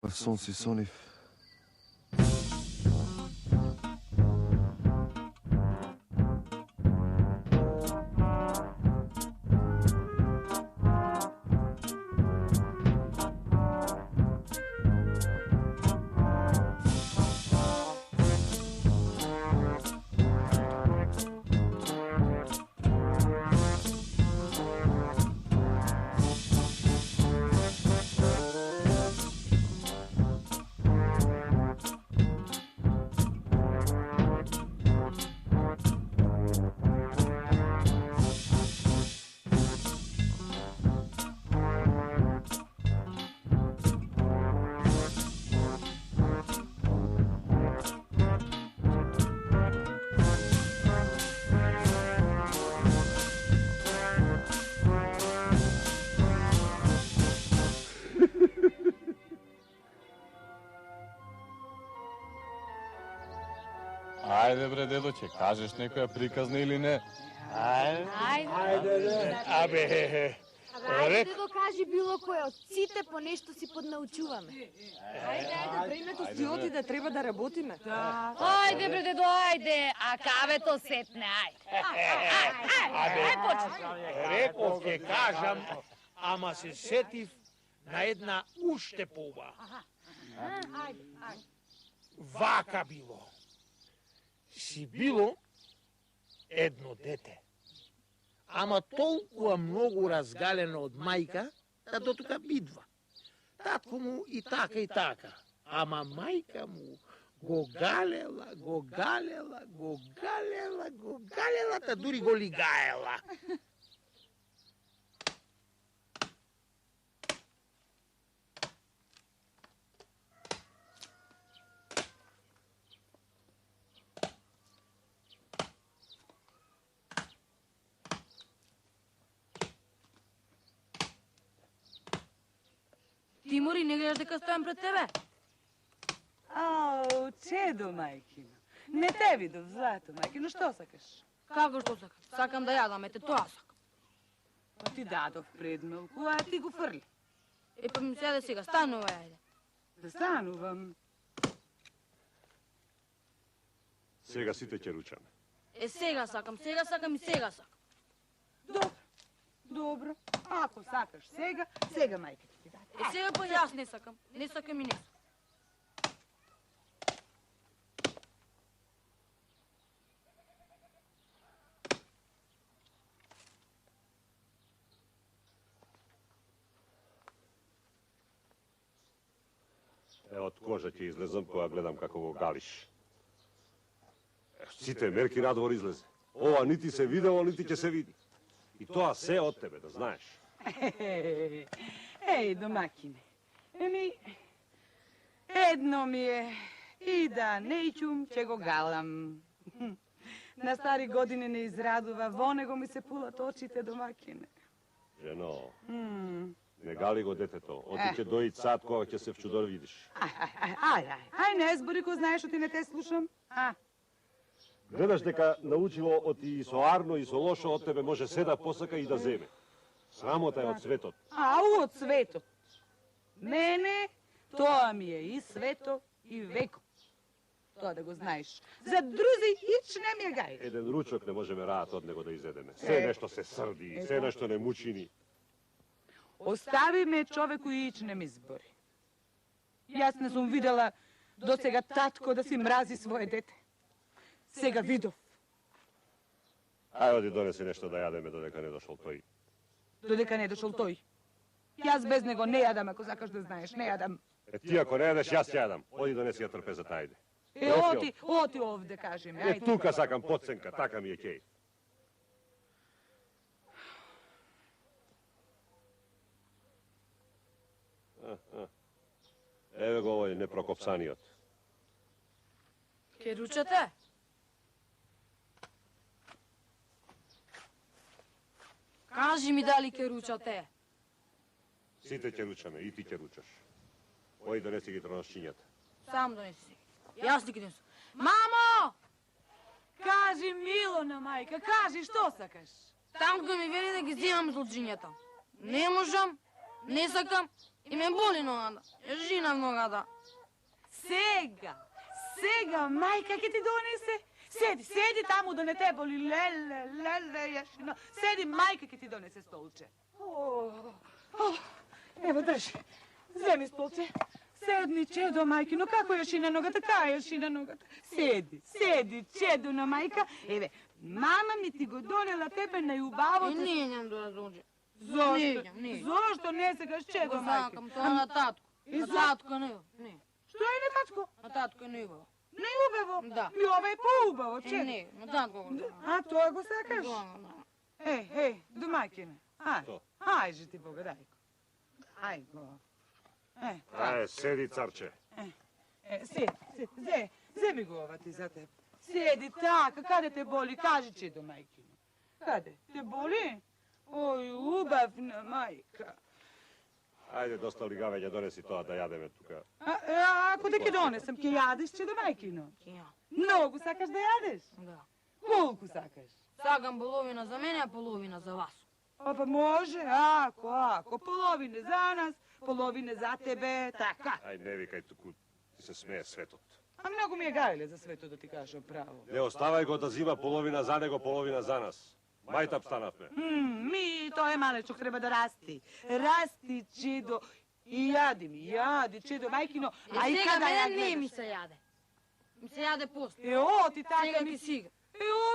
Сон си сонив. Ајде бре, дедо, ќе кажеш некоја приказна или не? Ајде. Ајде дедо, кажи било кој од сите по нешто си поднаучуваме. Ајде, времето си оти да треба да работиме. Ајде бре, дедо, ајде, а кавето сетне, ајде. Реков ќе кажам, ама се сетив на една уште поуба. Вака било. Си било едно дете. Ама толкова многу разгалено од мајка, да до тука бидва. Татко му и така. Ама мајка му го галела, та дури го лигаела. Тимури, не гледаш дека стојам пред тебе? Ау, чедо, мајкино. Не те видов, злато, мајкино, што сакаш? Како што сакам? Сакам да јадам, ете тоа сакам. Па ти дадов предмалку, а ти го фрли. Па ми седе сега, станува, ајде. Да станувам. Сега сите ќе ручаме. Сега сакам и сега сакам. Добро. Ако сакаш сега мајка ти даде. Сега па јас не сакам и не сакам. Од кожа ќе излезам кога гледам како го галиш. Сите мерки надвор излезе. Ова нити се видело, нити ќе се види. И тоа се од тебе, да знаеш. Еј, домакине. Едно ми е и да не ичум, ќе го галам. На стари години не израдува, во него ми се пулат очите, домакине. Жено, не гали го детето. Оти ќе доји цат кога ќе се вчудор видиш. Ај, не збори, кој знаеш, оти не те слушам. Гледаш дека научило од и со арно и со лошо од тебе може се да посака и да земе. Срамота е од светот. Од светот. Мене, тоа ми е и свето и веко. Тоа да го знаеш. За друзи ич не ми е гај. Еден ручок не можеме раат од него да изедеме. Се нешто се срди, се нешто не мучини. Остави ме човеку и ич не ми збори. Јас не сум видела до сега татко да си мрази свое дете. Сега видов. Ај, оди донеси нешто да јадеме додека не дошол тој. Додека не дошол тој. Јас без него не јадам, ако сакаш да знаеш, не јадам. Ти ако не јадеш, јас ќе јадам. Оди донеси ја трпезата, ајде. Оти овде, кажи ми. Тука сакам подценка, така ми е кеј. Еве го овој непрокопсаниот. Ке ручате? Кажи ми дали ке ручате. Сите ќе ручаме, и ти ќе ручаш. Ој донеси ги троношчињата. Сам донеси. Јас ти ги донесам. Мамо! Кажи, Милона, мајка, кажи, што сакаш? Танко ми вели да ги земам злоџињата. Не можам, не сакам И ме боли ногата. Жина ногата. Сега, мајка ќе ти донесе. Седи таму да не те боли. Леле, јашино. Седи, мајка ќе ти донесе столче. Ево, држи. Земи столче. Седни, чедо, мајкино, како јашина ногата, јашина ногата. Седи, чедо на мајка. Еве, мама ми ти го донела тебе најубавото. Не ням да доđe. Зошто не сегаш чедо, Го мајка? сакам, тоа на татко. На татко не. Што е на татко? На татко не убаво. Најубаво? Да. И ова е поубаво, чедо. Не, на татко го да. А, тоа го сакаш? Да. Домаќине. Што? Ајде ти Бога, дај го. Ај го. Ај, седи, царче. Земи го ова ти за теб. Седи така, каде те боли, кажи чедо мајкино. Каде? Те боли? Ој, убавна мајка. Ајде, доста лигавење, донеси тоа да јадеме тука. Ако те ќе донесам, ќе јадеш чедо мајкино? Ја. Многу сакаш да јадеш? Да. Колку сакаш? Сакам половина за мене, а половина за вас. Па може, ако, половина за нас, половина за тебе, така. Ај, не викај туку, ти се смее светот. А многу ми е гајле за свето да ти кажам право. Не оставај го да зима половина за него, половина за нас. Мајтап станавме. Тој малечок треба да расти. Расти, чедо. И јади, чедо, мајкино. А и Сега када ја мене не гледаш? ми се јаде. Ми се јаде после. Ти така Сега ми... ти сига.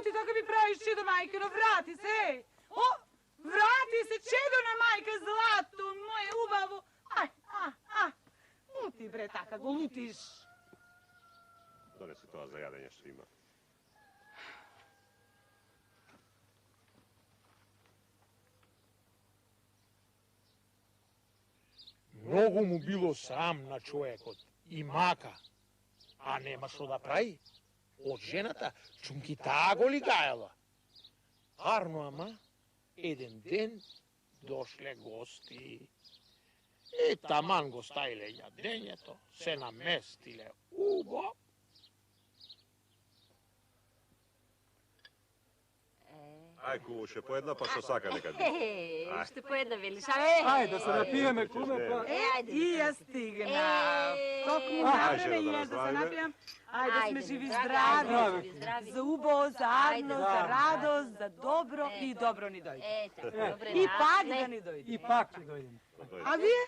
Ти така ми правиш, чедо, мајкино, врати се. Врати се, чедо на мајка, злато, моје убаво. Лути, бре, така го лутиш. Донеси тоа за јадење што има. Многу му било срам на човекот и мака, а нема што да прави. Од жената чункитаа го лигаела. Арно, ама, еден ден дошле гости. И таман го ставиле јадењето, се наместиле убаво. Ај, кувуше, по една, па што сака нека би. Уште по една велиш, Ајде да се напиеме, куме, па. ајде. И ја стигна. Токму време и јас да се напијам. Ајде сме живи здрави. За убаво, за арно, за радост, за добро и добро ни дојде. Добре, И пак да ни дојде. И пак ќе дојдеме. А вие?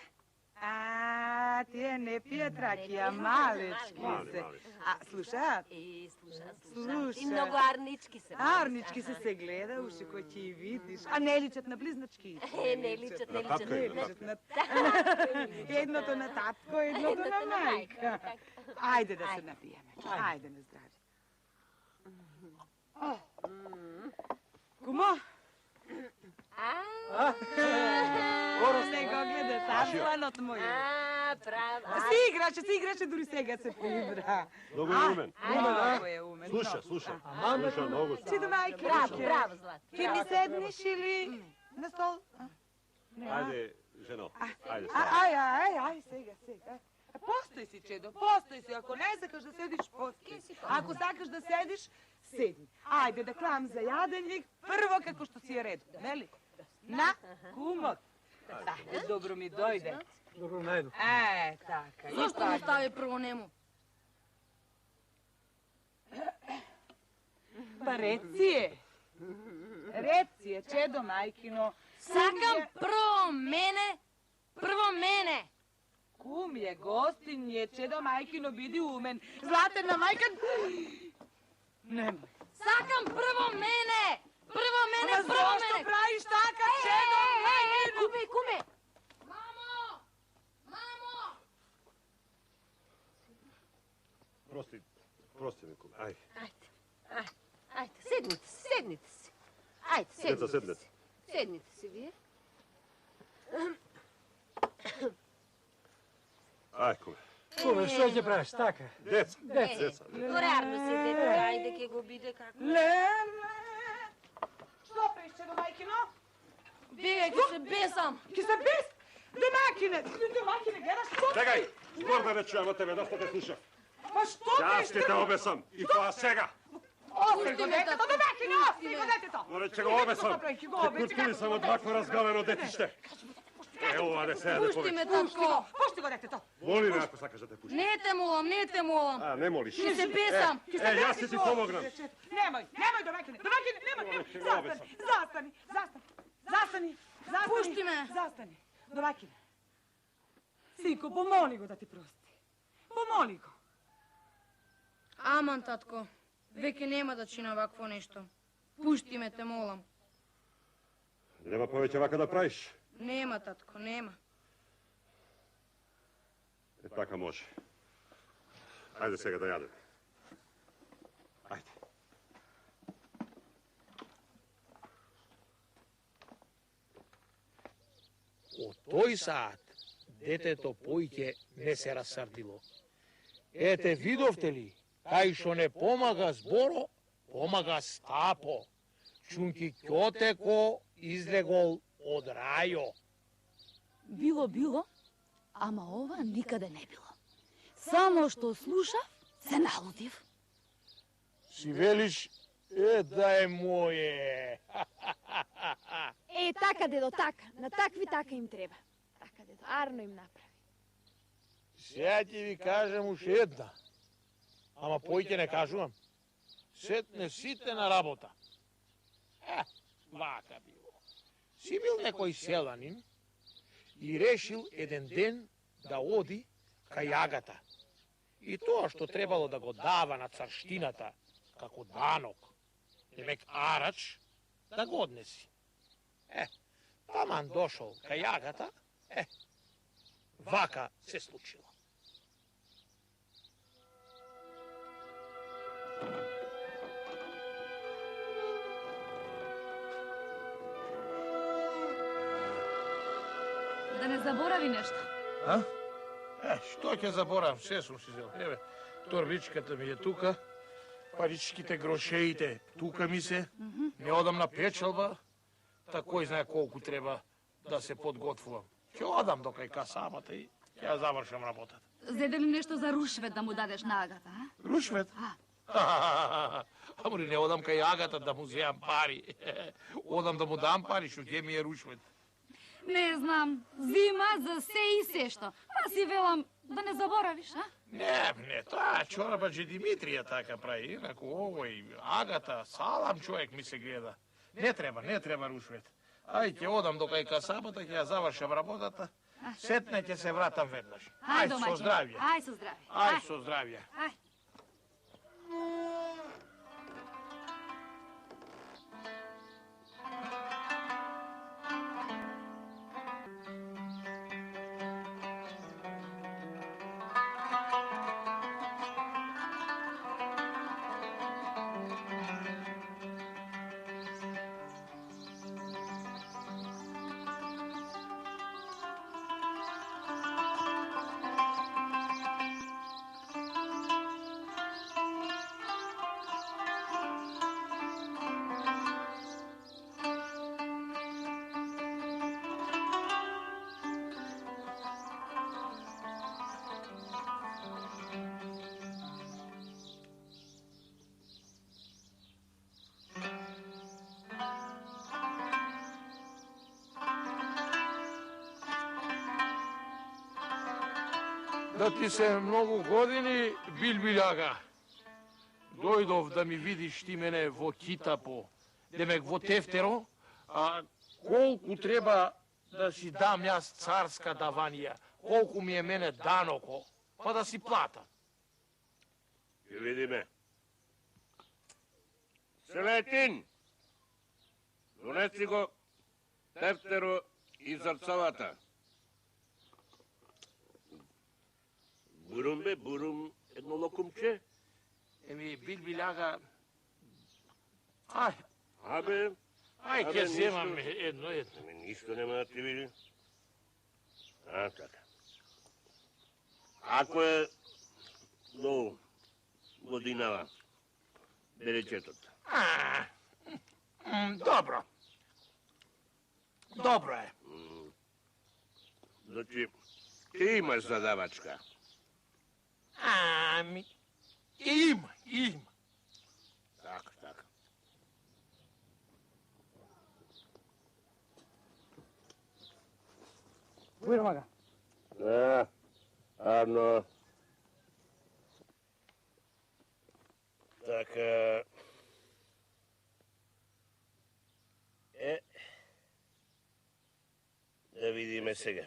Тие не пијат ракија, малечки се. Слушаат? Слуша. И многу арнички се. Арнички се гледа, уши кој ќе и видиш. А не личат на близначки. Не личат. Едното на татко, едното на мајка. Ајде да се напиеме. Ајде на здравје. Кумо? Оро се го гледаш, арсланот мој. Право. Се играше, дури сега се поигра. Многу е умен. Многу е умен. Слуша. Слуша, многу. Чидо мајка. Браво, Злат. Ке ми седнеш или на стол? Ајде, жено. Ајде, Ај, сега. Постои си, Чедо, постои си. Ако не сакаш да седиш, постои. Ако сакаш да седиш, седни. Ајде да клам за јадење, прво како што си е ред, нели? На кумот. Добро ми дојде. Добро најду. Така. Зошто му стави прво нему? Па реци е, Чедо мајкино. Сакам прво мене. Кум je, gostin je, Čedo majkino, bidi umen. Zlatena majka... Nemoj. Сакам прво мене. Ама zašto praviš taka, Čedo majkino? Kume. Мамо! Прости ми, куме. Ај. Ајде, седнite си. Ајде, Деца, седнете. Седнite си вие. Ај, куме. Куме, што ќе правиш, така? Деца. Порарно си, дете, ајде, ке го биде како. Lele! Što praviš, Čedo majkino? Бегај, ќе се бесам. Ki se bez... Domakine, gledaš što? Чекај, збор да не чујам од тебе, доста те слушав. Pa što Јас praviš? ќе те обесам. И тоа сега. Ostavi go detето, domakine, ostavi go detето! Но не ќе го обесам. Ќе куркули само од вакво разгавено детиште. Ова да сега да Пушти повеќе. ме, татко. Пушти го, детето. Моли ме ако сакаш да те пушти. Не те молам, не те молам. А, не молиш. Ќе се бесам. Јас ќе ти помогнам. Немој, довекне, немој. Застани. Пушти ме. Застани. Довекне. Сико, помоли го да ти прости. Помоли го. Аман, татко. Веќе нема да чина вакво нешто. Пушти ме, те молам. Нема повеќе вака да правиш. Нема, татко, нема. Е, така може. Ајде сега да јадеме. Ајде. Од тој саат детето поиќе не се расрдило. Ете, видовте ли, кај што не помага Зборо, помага Стапо. Чунки Ќотеко излегол од рајо. Било, ама ова никаде не било. Само што слушав, се налудив. Си велиш, да е моје. Е, така, дедо, така. На такви така им треба. Така, дедо, арно им направи. Сега ќе ви кажам уште една. Ама поиќе не кажувам. Сетне сите на работа. Вака било. Си бил некој селанин и решил еден ден да оди кај агата. И тоа што требало да го дава на царштината како данок, демек арач, да го однеси. Таман дошол кај агата, вака се случило. Да не заборави нешто. Што ќе заборавам, се сум си зел. Еве, торбичката ми е тука, паричките, грошеите тука ми се, не одам на печалба, кој знае колку треба да се подготвувам. Ќе одам до кај касамата и ќе ја завршам работата. Зеде ли нешто за рушвет да му дадеш на агата, а? Рушвет? Ама не одам кај агата да му земам пари. Одам да му дам пари, што ќе ми е рушвет. Не знам, зима за се и се што. Аз си велам да не заборавиш, а? Не, тоа чорабаџи Димитрија така прави, инаку овој агата, салам човек ми се гледа. Не треба рушвет. Ај, ќе одам до кај касабата, ќе ја завршам работата, сетне ќе се вратам веднаш. Ај, со здравје. Ај, со здравје. Ај, со здравје. Ај. Да ти се многу години, Билбиљага. Дојдов да ми видиш ти мене во Китапо, демек во Тефтеро, а колку треба да си дам јас царска даванија, колку ми е мене даноко, па да си плата. Ќе видиме. Селетин, донеси го Тефтеро и зрцалата. Бурум бе, бурум, едно локумче. Еми, Билбиљага, ај, Абе, ќе земам едно. ништо нема да ти види. А, така. Ако е до годинава, беречетот. Добро. Добро е. Значи, ти имаш задавачка. Ами, има. Така. Така... Да видиме сега.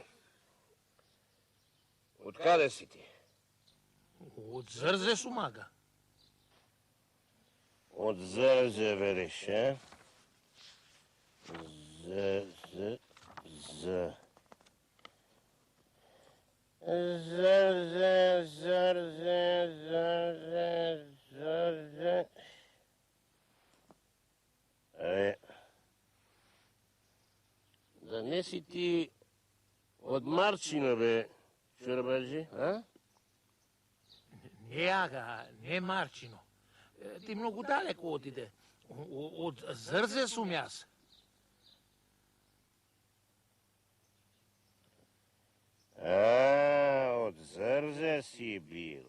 Откаде си ти? Од Зрзе сум, ага. Од Зрзе, вериш, а? Зрзе. Да не си ти од Марчина, бе, чорбаджи, а? Не, ага, не Марчино. Ти многу далеко отиде. Од Зрзе сум јас. Од Зрзе си бил,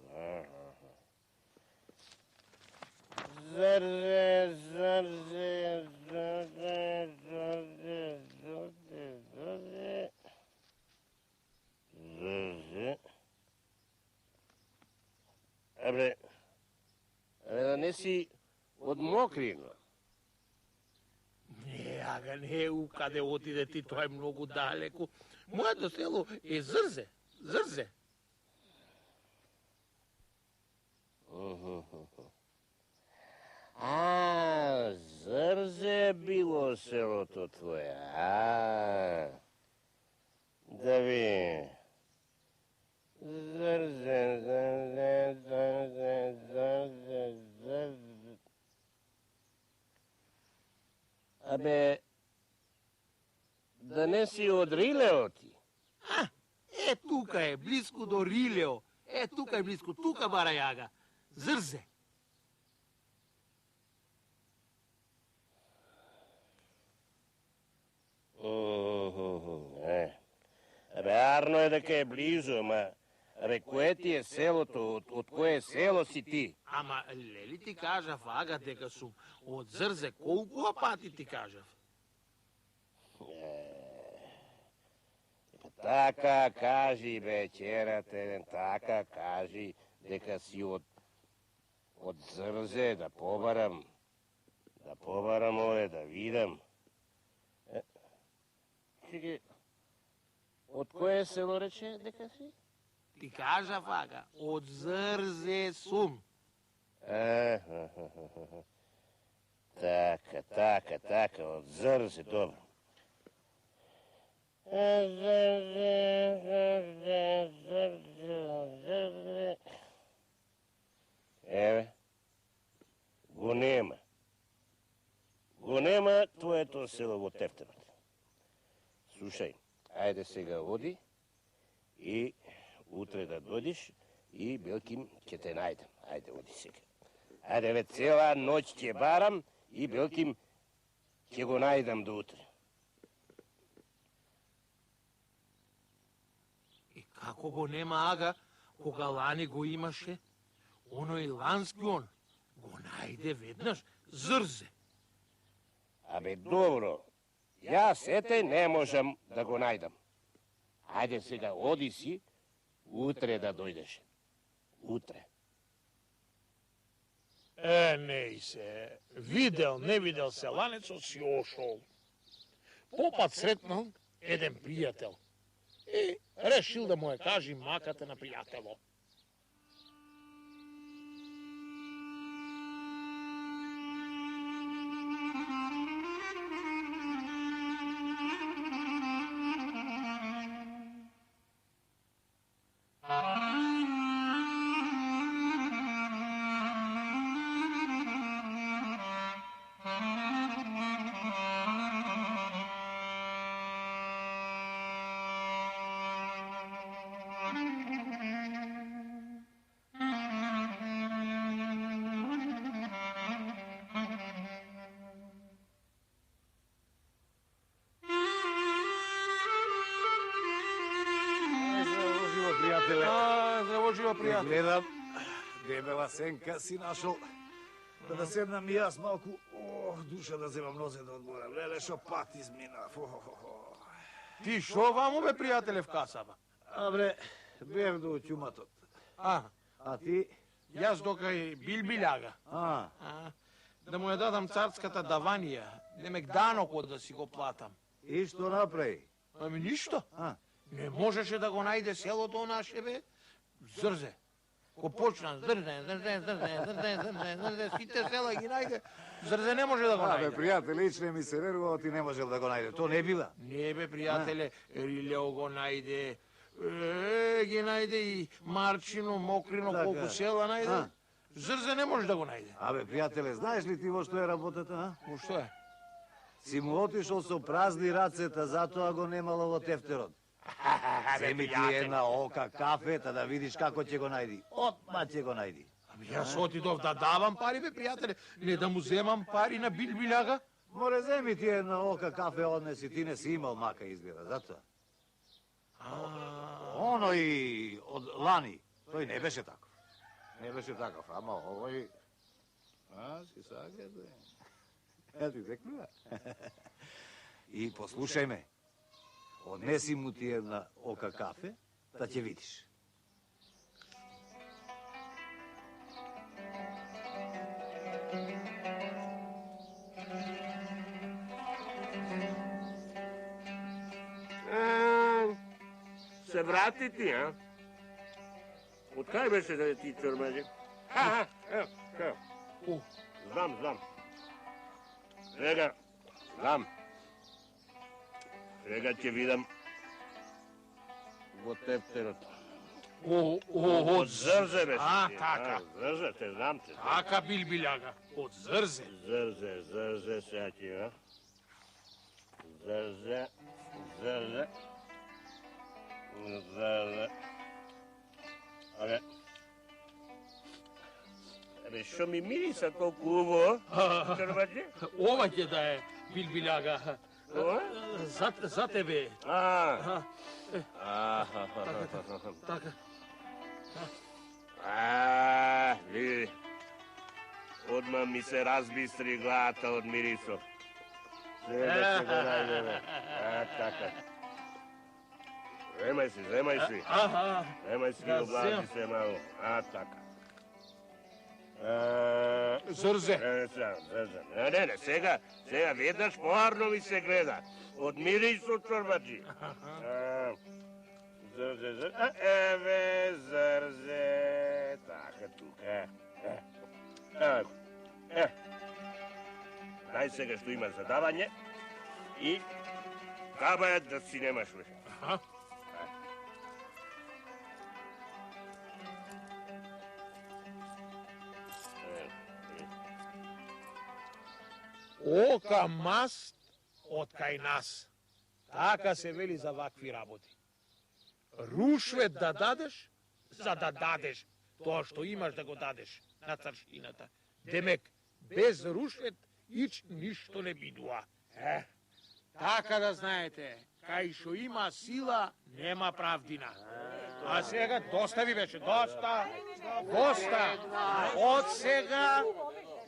Зрзе. Абре, да не си од Мокрина? Не, ага, не, каде отиде ти, тоа е многу далеко. Моето село е Зрзе. Зрзе. Зрзе било селото твое, Да ви... Зрзе. Абе, да не си од Рилео ти? Тука е, близко до Рилео. Тука е близко, тука бара јага. Зрзе. Абе, арно е дека е близо, ама... Абе, кое ти е селото? Од кое село си ти? Ама, лели ти кажав, ага, дека сум од Зрзе, колку пати ти кажав? Така кажи, бе, черате, така кажи, дека си од Зрзе, да побарам ове, да видам. Чеки, од кое село рече дека си? Ти кажав, ага, од Зрзе сум. Така, од Зрзе, добро. Еве, го нема. Го нема твоето село во тефтерот. Слушај, ајде сега оди и утре да дојдеш и белким ќе те најдем. Ајде, оди сега. Ајде, ве цела ноќ ќе барам и белким ќе го најдам до утре. И како го нема, ага, кога лани го имаше? Оној лански он го најде веднаш Зрзе. Абе, добро, јас не можам да го најдам. Ајде сега, оди си, утре да дојдеш. Утре. Не се, видел, не видел селанецот си ошол. Попат сретнал еден пријател и решил да му ја кажи маката на пријателот. Здраво, живо, пријател. Гледам, дебела сенка си нашол. Да седнам и јас малку, душа да земам нозе да одморам. Леле, шо пат изминав. Ти шо ваму, бе, пријателе, в касаба? Абре, бев до ќуматот. А ти? Јас докај билбиляга. Да му ја дадам царската даванија, демек данокот да си го платам. И што направи? Ами ништо. Не можеше да го најде селото наше, бе. Зрзе. Ко почна зрзе, сите села ги најде, Зрзе не може да го најде. Бе, пријателе, лично ми се верува, ти не можел да го најде. То не била. Не бе, пријателе, Рилео го најде, ги најде и Марчино, Мокрино, колку села најде. Зрзе не може да го најде. Абе, пријателе, знаеш ли ти во што е работата, а? Во што е? Си му отишол со празни рацета, затоа го немало во тефтерот. Земи ти една ока кафета да видиш како ќе го најди. Отма ќе го најди. Ами јас отидов да давам пари, бе, пријателе, не да му земам пари на билбиляга. Море, земи ти една ока кафе однеси, ти не си имал мака изгледа, затоа. Оно и од лани, тој не беше таков. Не беше таков, ама овој... си сагаде. Ти зекнува. И послушај ме, однеси му ти една ока кафе, да ќе видиш. Се врати ти, а? Од кај беше да ти чорбаđe? Evo. Znam. Сега, знам. Сега ќе видам во тефтерот. Од Зрзе беше. така. Зрзе, те знам те. Така билбиляга, од Зрзе. Зрзе, сега ќе, а? Зрзе. Абе, шо ми мириса толку убаво, чорбаđe? Ова ќе да е билбиляга. Ова? За тебе. Така. Види. Одма ми се разбистри главата од мирисот. Сега ќе го најдеме. Така. Земај си. Земај си, облади се малу. Така. Зрзе. Не, сега веднаш поарно ми се гледа. Од мирисот, чорбаđe. Зрзе. Еве, Зрзе. Така, тука. Дај сега што има за давање и кабајат да си немаш веќе. Ока маст од кај нас. Така се вели за вакви работи. Рушвет да дадеш, за да дадеш тоа што имаш да го дадеш на царштината. Демек, без рушвет ич ништо не бидува. Така да знаете, кај што има сила, нема правдина. А сега доста ви беше, доста. Од сега,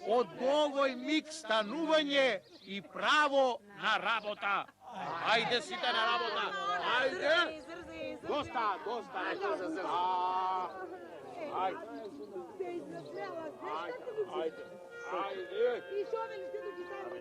од овој миг станување и право на работа. Ајде сите на работа. Ајде. Доста. Ајде. И шо велите да ги даде?